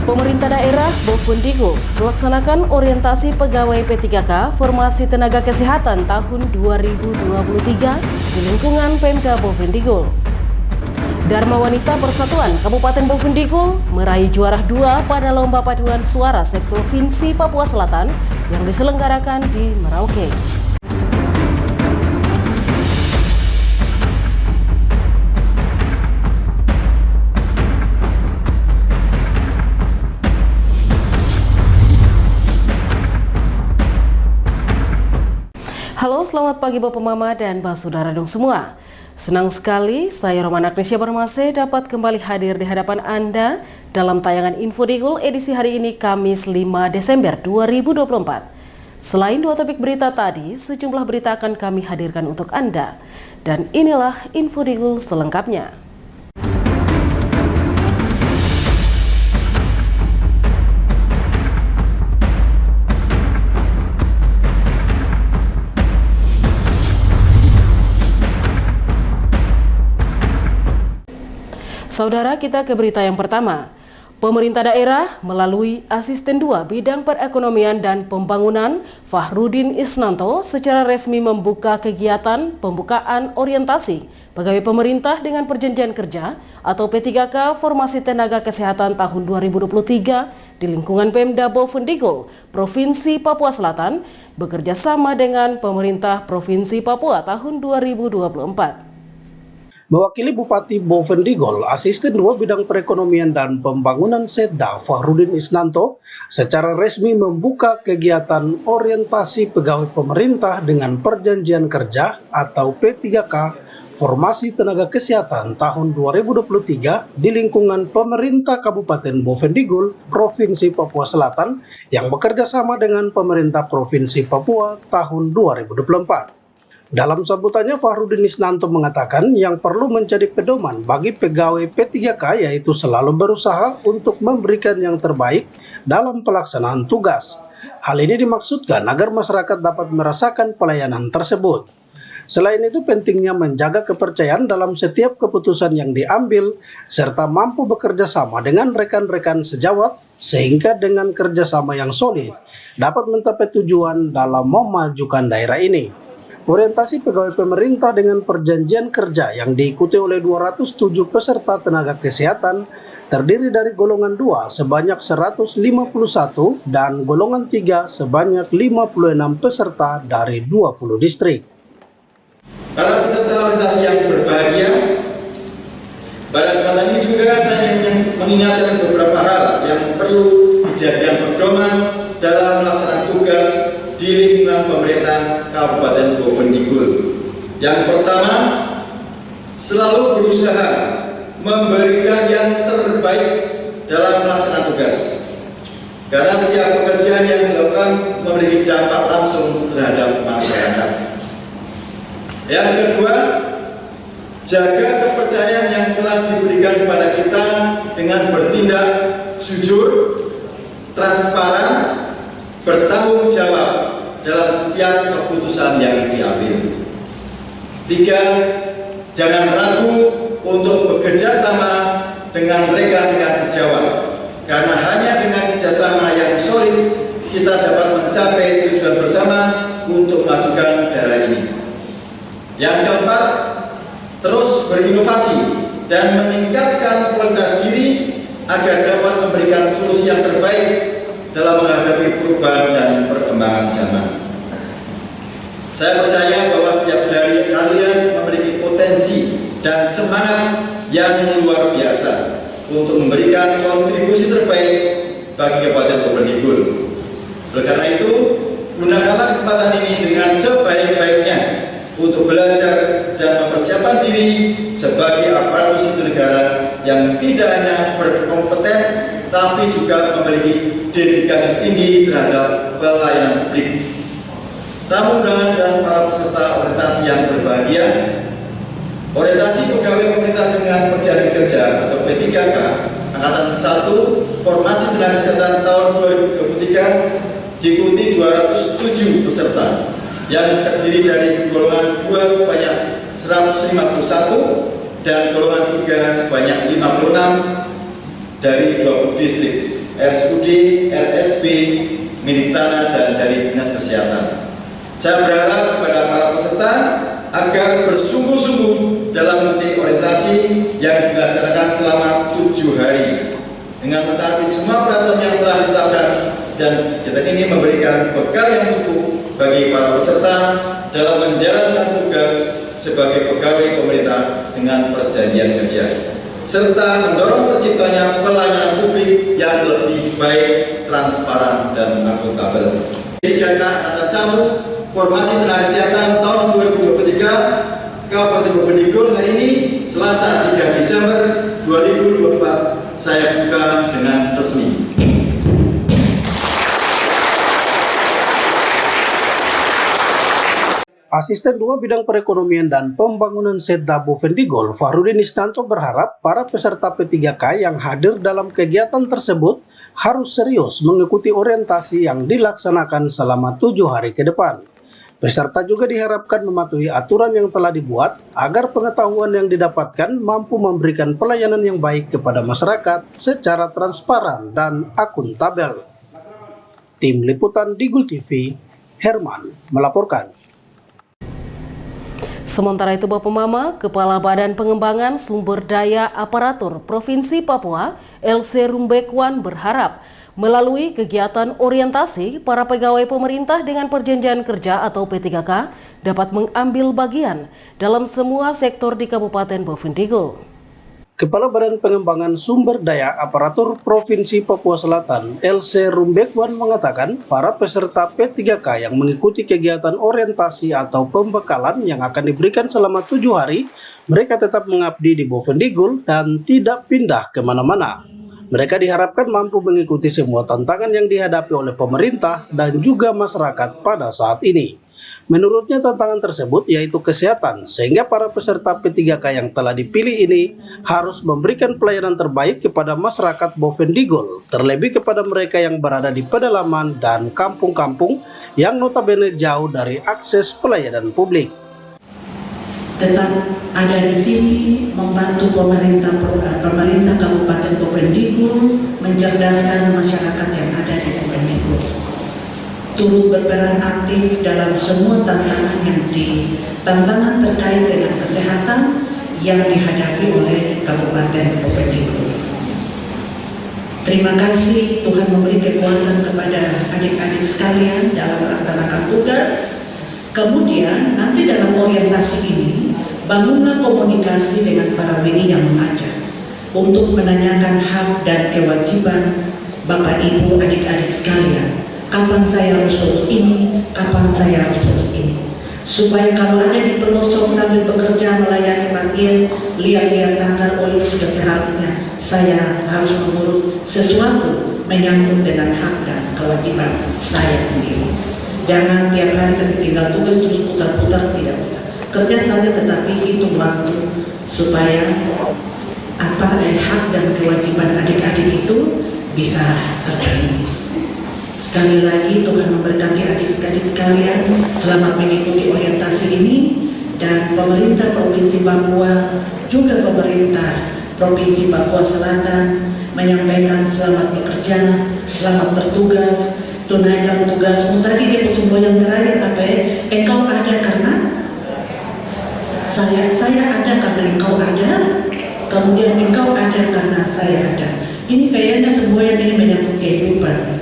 Pemerintah daerah Bovendigul melaksanakan orientasi pegawai P3K Formasi Tenaga Kesehatan tahun 2023 di lingkungan Pemda Bovendigul. Dharma Wanita Persatuan Kabupaten Bovendigul meraih juara 2 pada Lomba Paduan Suara Se-Provinsi Papua Selatan yang diselenggarakan di Merauke. Halo, selamat pagi Bapak Mama dan Mbak Saudara dong semua. Senang sekali saya Roman Agnesia Barmase dapat kembali hadir di hadapan Anda dalam tayangan Infodigul edisi hari ini Kamis 5 Desember 2024. Selain dua topik berita tadi, sejumlah berita akan kami hadirkan untuk Anda. Dan inilah Infodigul selengkapnya. Saudara, kita ke berita yang pertama. Pemerintah daerah melalui Asisten 2 Bidang Perekonomian dan Pembangunan Fahrudin Isnanto secara resmi membuka kegiatan pembukaan orientasi pegawai pemerintah dengan perjanjian kerja atau P3K Formasi Tenaga Kesehatan tahun 2023 di lingkungan Pemda Bovendigul, Provinsi Papua Selatan, bekerja sama dengan pemerintah Provinsi Papua tahun 2024. Mewakili Bupati Bovendigul, Asisten 2 Bidang Perekonomian dan Pembangunan Setda Fahrudin Isnanto secara resmi membuka kegiatan orientasi pegawai pemerintah dengan perjanjian kerja atau P3K Formasi Tenaga Kesehatan tahun 2023 di lingkungan pemerintah Kabupaten Bovendigul, Provinsi Papua Selatan yang bekerja sama dengan pemerintah Provinsi Papua tahun 2024. Dalam sambutannya, Fahrudin Isnanto mengatakan yang perlu menjadi pedoman bagi pegawai P3K yaitu selalu berusaha untuk memberikan yang terbaik dalam pelaksanaan tugas. Hal ini dimaksudkan agar masyarakat dapat merasakan pelayanan tersebut. Selain itu, pentingnya menjaga kepercayaan dalam setiap keputusan yang diambil, serta mampu bekerja sama dengan rekan-rekan sejawat, sehingga dengan kerjasama yang solid dapat mencapai tujuan dalam memajukan daerah ini. Orientasi pegawai pemerintah dengan perjanjian kerja yang diikuti oleh 207 peserta tenaga kesehatan terdiri dari golongan 2 sebanyak 151 dan golongan 3 sebanyak 56 peserta dari 20 distrik. Para peserta orientasi yang berbahagia, pada kesempatan ini juga saya ingin mengingatkan beberapa hal yang perlu dijadikan pedoman dalam melaksanakan tugas di lingkungan pemerintah Kabupaten Bovendigul. Yang pertama, selalu berusaha memberikan yang terbaik dalam melaksanakan tugas, karena setiap pekerjaan yang dilakukan memiliki dampak langsung terhadap masyarakat. Yang kedua, jaga kepercayaan yang telah diberikan kepada kita dengan bertindak jujur, transparan, bertanggung jawab dalam setiap keputusan yang diambil. 3, jangan ragu untuk bekerja sama dengan rekan-rekan sejawat, karena hanya dengan kerjasama yang solid kita dapat mencapai tujuan bersama untuk memajukan daerah ini. Yang keempat, terus berinovasi dan meningkatkan kualitas diri agar dapat memberikan solusi yang terbaik dalam menghadapi perubahan dan perkembangan zaman. Saya percaya bahwa setiap dari kalian memiliki potensi dan semangat yang luar biasa untuk memberikan kontribusi terbaik bagi Kabupaten Bovendigul. Oleh karena itu, gunakanlah kesempatan ini dengan sebaik-baiknya untuk belajar dan mempersiapkan diri sebagai aparatur sipil negara yang tidak hanya berkompeten tapi juga memiliki dedikasi tinggi terhadap pelayanan publik. Tamu undangan dan para peserta orientasi yang berbahagia, orientasi pegawai pemerintah dengan perjanjian kerja atau P3K Angkatan 1 Formasi Tenaga Kesehatan tahun 2023 diikuti 207 peserta yang terdiri dari golongan 2 sebanyak 151 dan golongan 3 sebanyak 56 dari 20 distrik, RSUD, RSP, milik tanah, dan dari Dinas Kesehatan. Saya berharap kepada para peserta agar bersungguh-sungguh dalam mengikuti orientasi yang dilaksanakan selama 7 hari dengan mentaati semua peraturan yang telah ditetapkan, dan kegiatan ini memberikan bekal yang cukup bagi para peserta dalam menjalankan tugas sebagai pegawai pemerintah dengan perjanjian kerja, serta mendorong terciptanya pelayanan publik yang lebih baik, transparan, dan akuntabel. 3K Angkatan 1 Formasi Tenaga Kesehatan tahun 2023 Kabupaten Bovendigul hari ini Selasa 3 Desember 2024 saya buka dengan resmi. Asisten 2 Bidang Perekonomian dan Pembangunan Setda Bovendigul, Fahrudin Isnanto berharap para peserta P3K yang hadir dalam kegiatan tersebut harus serius mengikuti orientasi yang dilaksanakan selama 7 hari ke depan. Peserta juga diharapkan mematuhi aturan yang telah dibuat agar pengetahuan yang didapatkan mampu memberikan pelayanan yang baik kepada masyarakat secara transparan dan akuntabel. Tim Liputan Digul TV, Herman melaporkan. Sementara itu, Bapak Mama, Kepala Badan Pengembangan Sumber Daya Aparatur Provinsi Papua, LC Rumbekwan, berharap melalui kegiatan orientasi, para pegawai pemerintah dengan perjanjian kerja atau P3K dapat mengambil bagian dalam semua sektor di Kabupaten Bovendigul. Kepala Badan Pengembangan Sumber Daya Aparatur Provinsi Papua Selatan, LC Rumbekwan, mengatakan para peserta P3K yang mengikuti kegiatan orientasi atau pembekalan yang akan diberikan selama 7 hari, mereka tetap mengabdi di Bovendigul dan tidak pindah kemana-mana. Mereka diharapkan mampu mengikuti semua tantangan yang dihadapi oleh pemerintah dan juga masyarakat pada saat ini. Menurutnya tantangan tersebut yaitu kesehatan, sehingga para peserta P3K yang telah dipilih ini harus memberikan pelayanan terbaik kepada masyarakat Bovendigul, terlebih kepada mereka yang berada di pedalaman dan kampung-kampung yang notabene jauh dari akses pelayanan publik. Tetap ada di sini membantu pemerintah Kabupaten Bovendigul mencerdaskan masyarakat yang ada di Bovendigul. Turut berperan aktif dalam semua tantangan terkait dengan kesehatan yang dihadapi oleh Kabupaten Bovendigul. Terima kasih, Tuhan memberi kekuatan kepada adik-adik sekalian dalam melaksanakan tugas. Kemudian nanti dalam orientasi ini bangunlah komunikasi dengan para wini yang mengajar untuk menanyakan hak dan kewajiban Bapak Ibu adik-adik sekalian. Kapan saya harus urus ini, kapan saya harus urus ini. Supaya kalau ada di pelosok sambil bekerja melayani pasien, lihat-lihat tanggal, oh ini sudah seharusnya saya harus mengurus sesuatu menyangkut dengan hak dan kewajiban saya sendiri. Jangan tiap hari kasih tinggal tugas terus putar-putar, tidak usah. Kerja saja tetapi hitung waktu supaya hak dan kewajiban adik-adik itu bisa terpenuhi. Sekali lagi Tuhan memberkati adik-adik sekalian selamat mengikuti orientasi ini, dan pemerintah Provinsi Papua juga pemerintah Provinsi Papua Selatan menyampaikan selamat bekerja, selamat bertugas, tunaikan tugasmu. Tadi di pesumbah yang terakhir engkau ada karena saya ada karena engkau ada, kemudian engkau ada karena saya ada. Ini kayaknya semua yang ini menyangkut kehidupan.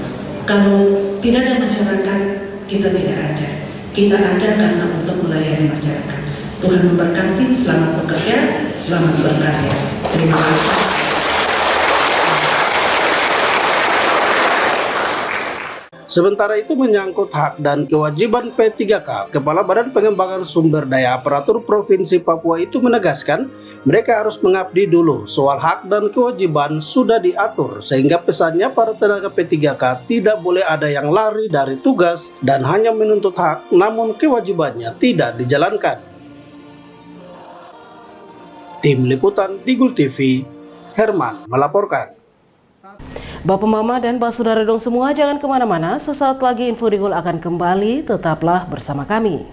Kalau tidak ada masyarakat, kita tidak ada. Kita ada karena untuk melayani masyarakat. Tuhan memberkati, selamat bekerja, selamat berkarya. Terima kasih. Sementara itu menyangkut hak dan kewajiban P3K, Kepala Badan Pengembangan Sumber Daya Aparatur Provinsi Papua itu menegaskan mereka harus mengabdi dulu. Soal hak dan kewajiban sudah diatur, sehingga pesannya para tenaga P3K tidak boleh ada yang lari dari tugas dan hanya menuntut hak namun kewajibannya tidak dijalankan. Tim Liputan Digul TV, Herman melaporkan. Bapak Mama dan Pak Saudara dong semua, jangan kemana-mana, sesaat lagi Info Digul akan kembali, tetaplah bersama kami.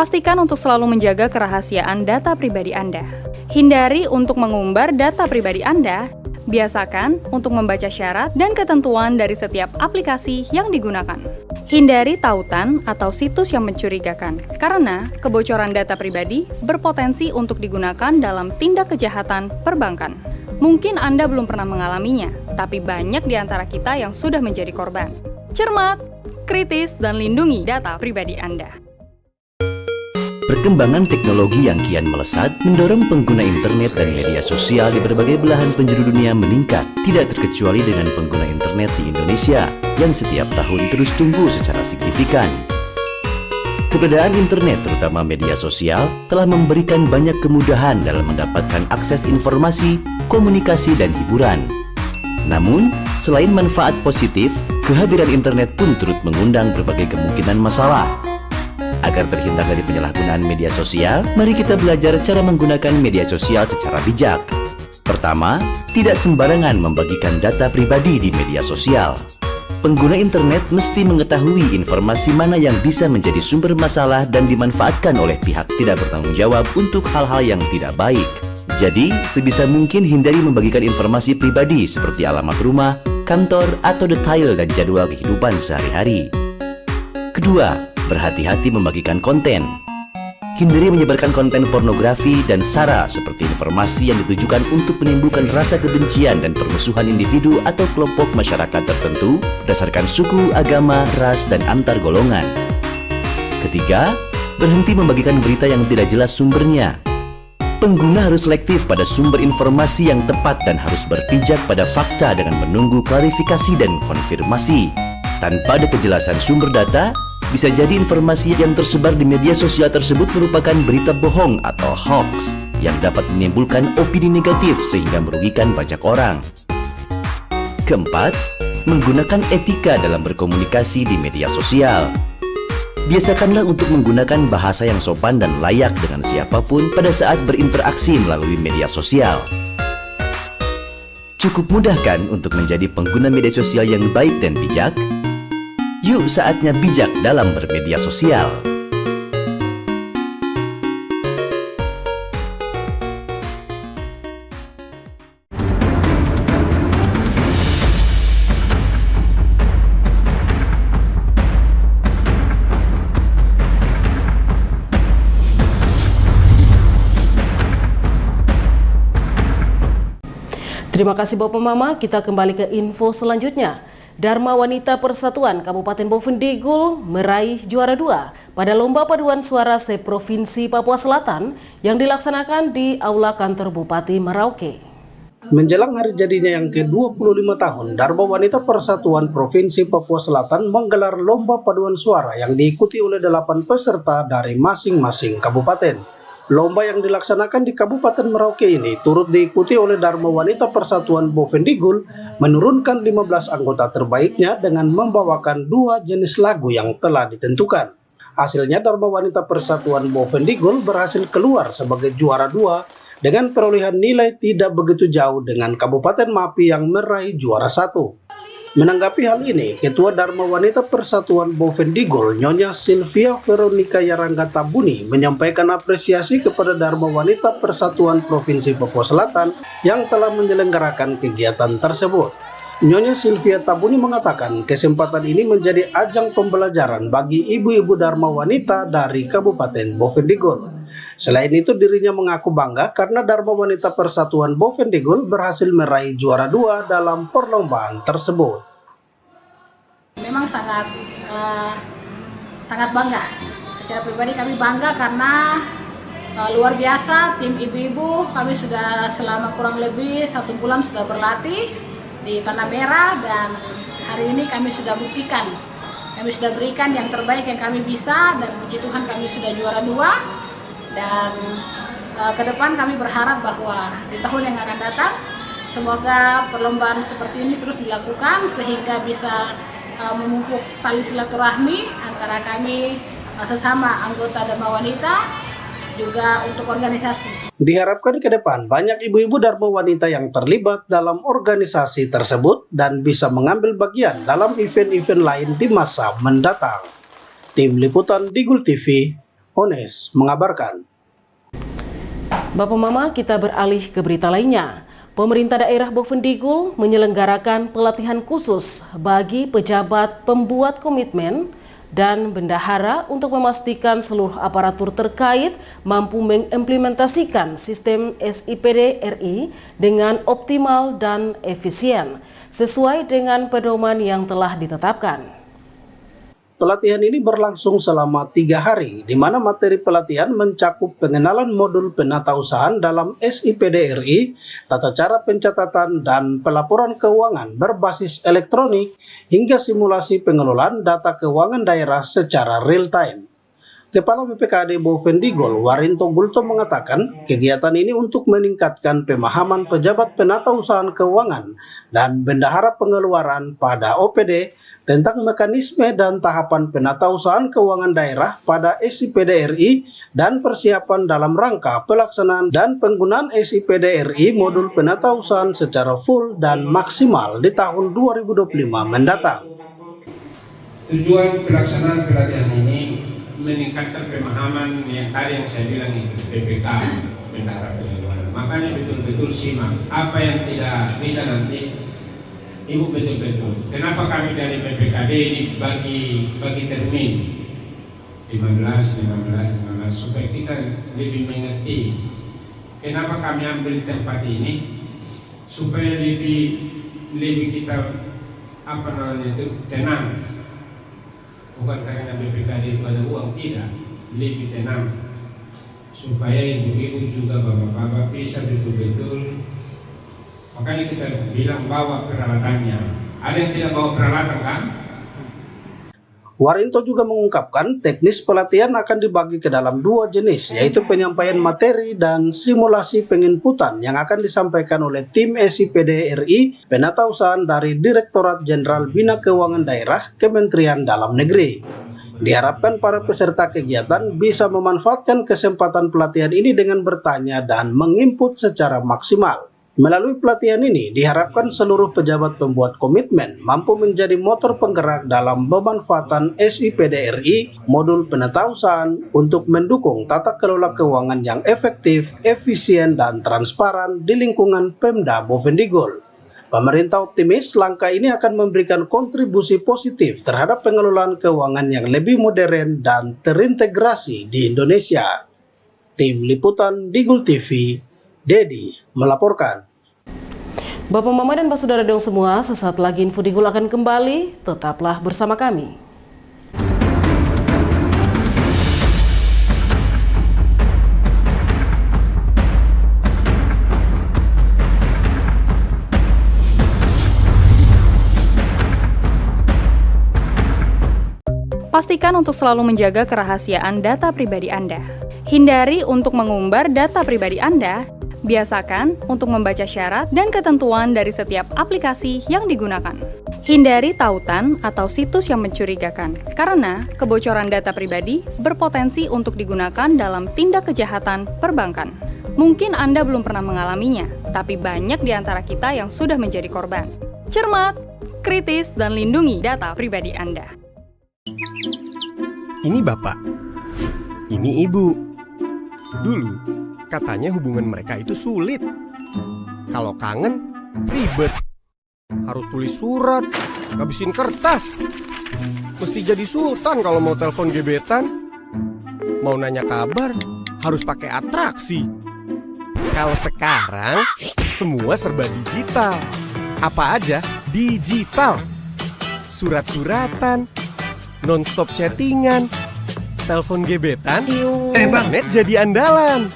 Pastikan untuk selalu menjaga kerahasiaan data pribadi Anda. Hindari untuk mengumbar data pribadi Anda. Biasakan untuk membaca syarat dan ketentuan dari setiap aplikasi yang digunakan. Hindari tautan atau situs yang mencurigakan, karena kebocoran data pribadi berpotensi untuk digunakan dalam tindak kejahatan perbankan. Mungkin Anda belum pernah mengalaminya, tapi banyak di antara kita yang sudah menjadi korban. Cermat, kritis, dan lindungi data pribadi Anda. Perkembangan teknologi yang kian melesat mendorong pengguna internet dan media sosial di berbagai belahan penjuru dunia meningkat, tidak terkecuali dengan pengguna internet di Indonesia yang setiap tahun terus tumbuh secara signifikan. Keberadaan internet, terutama media sosial, telah memberikan banyak kemudahan dalam mendapatkan akses informasi, komunikasi, dan hiburan. Namun, selain manfaat positif, kehadiran internet pun turut mengundang berbagai kemungkinan masalah. Agar terhindar dari penyalahgunaan media sosial, mari kita belajar cara menggunakan media sosial secara bijak. Pertama, tidak sembarangan membagikan data pribadi di media sosial. Pengguna internet mesti mengetahui informasi mana yang bisa menjadi sumber masalah dan dimanfaatkan oleh pihak tidak bertanggung jawab untuk hal-hal yang tidak baik. Jadi, sebisa mungkin hindari membagikan informasi pribadi seperti alamat rumah, kantor, atau detail dan jadwal kehidupan sehari-hari. Kedua, berhati-hati membagikan konten. Hindari menyebarkan konten pornografi dan sara seperti informasi yang ditujukan untuk menimbulkan rasa kebencian dan permusuhan individu atau kelompok masyarakat tertentu berdasarkan suku, agama, ras, dan antar golongan. Ketiga, berhenti membagikan berita yang tidak jelas sumbernya. Pengguna harus selektif pada sumber informasi yang tepat dan harus berpijak pada fakta dengan menunggu klarifikasi dan konfirmasi. Tanpa ada kejelasan sumber data, bisa jadi informasi yang tersebar di media sosial tersebut merupakan berita bohong atau hoax yang dapat menimbulkan opini negatif sehingga merugikan banyak orang. Keempat, menggunakan etika dalam berkomunikasi di media sosial. Biasakanlah untuk menggunakan bahasa yang sopan dan layak dengan siapapun pada saat berinteraksi melalui media sosial. Cukup mudah kan untuk menjadi pengguna media sosial yang baik dan bijak? Yuk, saatnya bijak dalam bermedia sosial. Terima kasih Bapak Mama, kita kembali ke info selanjutnya. Dharma Wanita Persatuan Kabupaten Bovendigul meraih juara 2 pada Lomba Paduan Suara Se-Provinsi Papua Selatan yang dilaksanakan di Aula Kantor Bupati Merauke. Menjelang hari jadinya yang ke-25 tahun, Dharma Wanita Persatuan Provinsi Papua Selatan menggelar Lomba Paduan Suara yang diikuti oleh 8 peserta dari masing-masing kabupaten. Lomba yang dilaksanakan di Kabupaten Merauke ini turut diikuti oleh Dharma Wanita Persatuan Bovendigul menurunkan 15 anggota terbaiknya dengan membawakan 2 jenis lagu yang telah ditentukan. Hasilnya Dharma Wanita Persatuan Bovendigul berhasil keluar sebagai juara 2 dengan perolehan nilai tidak begitu jauh dengan Kabupaten Mapi yang meraih juara 1. Menanggapi hal ini, Ketua Dharma Wanita Persatuan Bovendigul, Nyonya Silvia Veronica Yarangga Tabuni, menyampaikan apresiasi kepada Dharma Wanita Persatuan Provinsi Papua Selatan yang telah menyelenggarakan kegiatan tersebut. Nyonya Silvia Tabuni mengatakan kesempatan ini menjadi ajang pembelajaran bagi ibu-ibu Dharma Wanita dari Kabupaten Bovendigul. Selain itu, dirinya mengaku bangga karena Dharma Wanita Persatuan Bovendigul berhasil meraih juara 2 dalam perlombaan tersebut. Memang sangat bangga. Secara pribadi kami bangga karena luar biasa tim ibu-ibu kami sudah selama kurang lebih 1 bulan sudah berlatih di Tanah Merah dan hari ini kami sudah buktikan. Kami sudah berikan yang terbaik yang kami bisa dan puji Tuhan kami sudah juara 2. Dan ke depan kami berharap bahwa di tahun yang akan datang semoga perlombaan seperti ini terus dilakukan sehingga bisa memupuk tali silaturahmi antara kami sesama anggota Dharma Wanita juga untuk organisasi. Diharapkan ke depan banyak ibu-ibu Dharma Wanita yang terlibat dalam organisasi tersebut dan bisa mengambil bagian dalam event-event lain di masa mendatang. Tim Liputan Digul TV Ones mengabarkan. Bapak Mama, kita beralih ke berita lainnya. Pemerintah daerah Bovendigul menyelenggarakan pelatihan khusus bagi pejabat pembuat komitmen dan bendahara untuk memastikan seluruh aparatur terkait mampu mengimplementasikan sistem SIPD RI dengan optimal dan efisien, sesuai dengan pedoman yang telah ditetapkan. Pelatihan ini berlangsung selama 3 hari, di mana materi pelatihan mencakup pengenalan modul penatausahaan dalam SIPD RI, tata cara pencatatan dan pelaporan keuangan berbasis elektronik, hingga simulasi pengelolaan data keuangan daerah secara real-time. Kepala BPKD Bovendigul, Warinto Bulto mengatakan, kegiatan ini untuk meningkatkan pemahaman pejabat penatausahaan keuangan dan bendahara pengeluaran pada OPD tentang mekanisme dan tahapan penatausahaan keuangan daerah pada SIPD RI dan persiapan dalam rangka pelaksanaan dan penggunaan SIPD RI modul penatausahaan secara full dan maksimal di tahun 2025 mendatang. Tujuan pelaksanaan pelatihan ini meningkatkan pemahaman yang tadi yang saya bilang itu PPK, bendahara pengeluaran. Makanya betul-betul simak apa yang tidak bisa nanti Ibu betul-betul. Kenapa kami dari BPKD ini bagi termin 15 supaya kita lebih mengerti kenapa kami ambil tempat ini, supaya lebih kita tenang. Bukan karena BPKD itu ada uang, tidak, lebih tenang supaya ibu-ibu juga bapak-bapak bisa betul-betul. Makanya kita bilang bawa peralatannya. Ada yang tidak bawa peralatan kan? Warinto juga mengungkapkan teknis pelatihan akan dibagi ke dalam 2 jenis, yaitu penyampaian materi dan simulasi penginputan yang akan disampaikan oleh tim SIPD RI penatausahaan dari Direktorat Jenderal Bina Keuangan Daerah Kementerian Dalam Negeri. Diharapkan para peserta kegiatan bisa memanfaatkan kesempatan pelatihan ini dengan bertanya dan menginput secara maksimal. Melalui pelatihan ini, diharapkan seluruh pejabat pembuat komitmen mampu menjadi motor penggerak dalam pemanfaatan SIPD RI modul penatausahaan untuk mendukung tata kelola keuangan yang efektif, efisien, dan transparan di lingkungan Pemda Bovendigul. Pemerintah optimis langkah ini akan memberikan kontribusi positif terhadap pengelolaan keuangan yang lebih modern dan terintegrasi di Indonesia. Tim Liputan Digul TV, Dedi melaporkan. Bapak Mama dan Saudara dong semua, sesaat lagi Info Digul akan kembali, tetaplah bersama kami. Pastikan untuk selalu menjaga kerahasiaan data pribadi Anda. Hindari untuk mengumbar data pribadi Anda. Biasakan untuk membaca syarat dan ketentuan dari setiap aplikasi yang digunakan. Hindari tautan atau situs yang mencurigakan, karena kebocoran data pribadi berpotensi untuk digunakan dalam tindak kejahatan perbankan. Mungkin Anda belum pernah mengalaminya, tapi banyak di antara kita yang sudah menjadi korban. Cermat, kritis, dan lindungi data pribadi Anda. Ini bapak, ini ibu. Dulu, katanya hubungan mereka itu sulit. Kalau kangen, ribet. Harus tulis surat, ngabisin kertas. Mesti jadi sultan kalau mau telepon gebetan. Mau nanya kabar, harus pakai atraksi. Kalau sekarang, semua serba digital. Apa aja digital. Surat-suratan, non-stop chattingan, telepon gebetan, internet jadi andalan.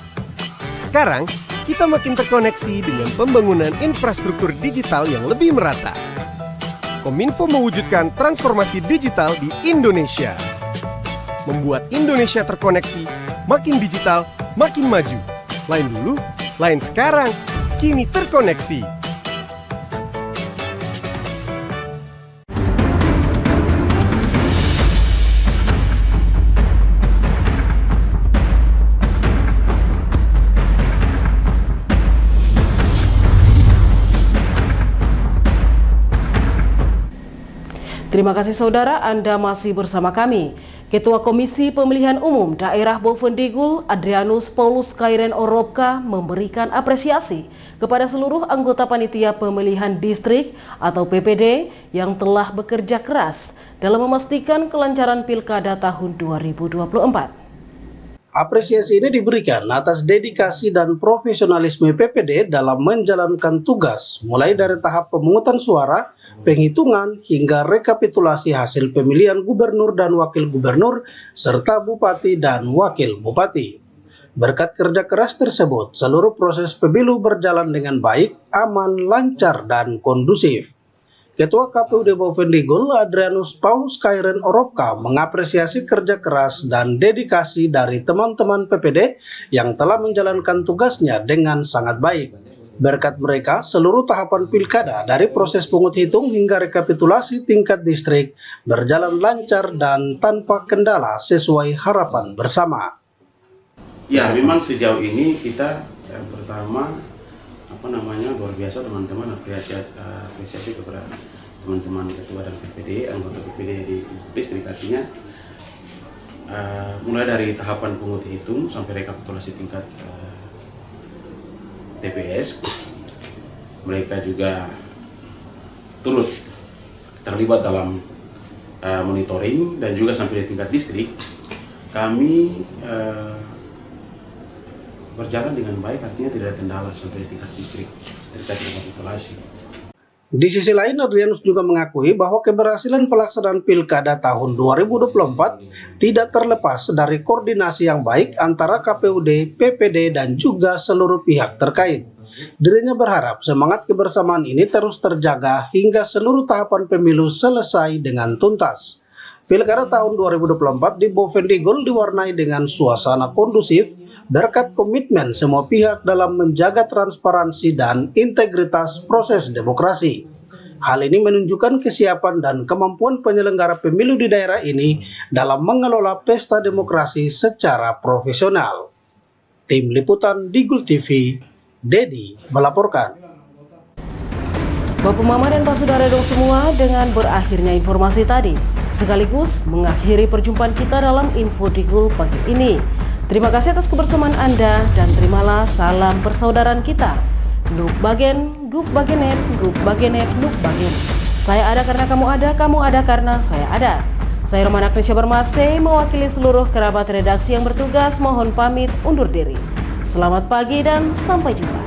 Sekarang, kita makin terkoneksi dengan pembangunan infrastruktur digital yang lebih merata. Kominfo mewujudkan transformasi digital di Indonesia. Membuat Indonesia terkoneksi, makin digital, makin maju. Lain dulu, lain sekarang, kini terkoneksi. Terima kasih saudara, Anda masih bersama kami. Ketua Komisi Pemilihan Umum Daerah Bovendigul, Adrianus Paulus Kairen Oropka, memberikan apresiasi kepada seluruh anggota panitia pemilihan distrik atau PPD yang telah bekerja keras dalam memastikan kelancaran pilkada tahun 2024. Apresiasi ini diberikan atas dedikasi dan profesionalisme PPD dalam menjalankan tugas, mulai dari tahap pemungutan suara, penghitungan, hingga rekapitulasi hasil pemilihan gubernur dan wakil gubernur, serta bupati dan wakil bupati. Berkat kerja keras tersebut, seluruh proses pemilu berjalan dengan baik, aman, lancar, dan kondusif. Ketua KPUD Bovendigul, Adrianus Paulus Kairen Oropka, mengapresiasi kerja keras dan dedikasi dari teman-teman PPD yang telah menjalankan tugasnya dengan sangat baik. Berkat mereka, seluruh tahapan pilkada dari proses pungut hitung hingga rekapitulasi tingkat distrik berjalan lancar dan tanpa kendala sesuai harapan bersama. Ya, memang sejauh ini kita yang pertama luar biasa teman-teman, apresiasi kepada teman-teman ketua dan PPD, anggota PPD di distrik, artinya mulai dari tahapan pungut hitung sampai rekapitulasi tingkat TPS, mereka juga turut terlibat dalam monitoring, dan juga sampai di tingkat distrik kami berjalan dengan baik, artinya tidak ada kendala sampai di tingkat distrik terkait rekapitulasi. Di sisi lain, Adrianus juga mengakui bahwa keberhasilan pelaksanaan pilkada tahun 2024 tidak terlepas dari koordinasi yang baik antara KPUD, PPD, dan juga seluruh pihak terkait. Dirinya berharap semangat kebersamaan ini terus terjaga hingga seluruh tahapan pemilu selesai dengan tuntas. Pilkada tahun 2024 di Bovendigul diwarnai dengan suasana kondusif berkat komitmen semua pihak dalam menjaga transparansi dan integritas proses demokrasi. Hal ini menunjukkan kesiapan dan kemampuan penyelenggara pemilu di daerah ini dalam mengelola pesta demokrasi secara profesional. Tim Liputan Digul TV, Dedi melaporkan. Bapak Mama dan Pak Saudara dong semua, dengan berakhirnya informasi tadi sekaligus mengakhiri perjumpaan kita dalam Info Digul pagi ini. Terima kasih atas kebersamaan Anda dan terimalah salam persaudaraan kita. Nuk bagen, gup bagenet, gup bagenet, nuk bagen. Saya ada karena kamu ada karena saya ada. Saya Romana Agnesya Bermase, mewakili seluruh kerabat redaksi yang bertugas, mohon pamit undur diri. Selamat pagi dan sampai jumpa.